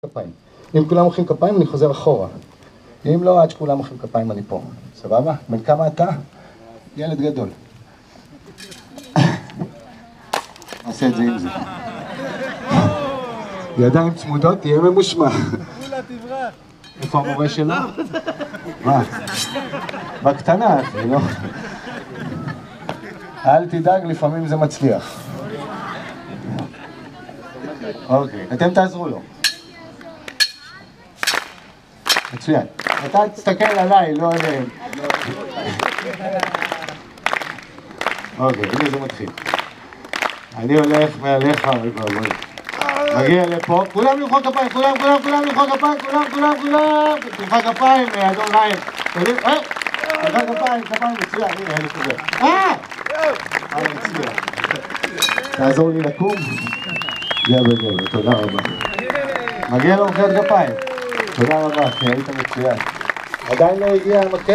כפיים. אם כולם מוחאים כפיים אני חוזר אחורה. אם לא, עד שכולם מוחאים כפיים אני פה. סבבה? בן כמה אתה? ילד גדול. נעשה את זה עם זה. ידיים צמודות, תהיה ממושמע. איפה המורה שלו? מה? בקטנה, אחי, לא? אל תדאג, לפעמים זה מצליח. אוקיי, אתם תעזרו לו. מצוין. אתה תסתכל עליי, לא עליהם. אוקיי, הנה זה מתחיל. אני הולך מעליך, מגיע לפה, כולם למחוא כפיים, כולם למחוא כפיים, כולם, למחוא כפיים, אדון ריים. למחוא כפיים, מצוין, הנה, אני חוזר. מצוין. תעזור לי לקום. גבר, תודה רבה. מגיע לו מחיאות כפיים. תודה רבה, כי היית מצוין. עדיין לא הגיע המקל.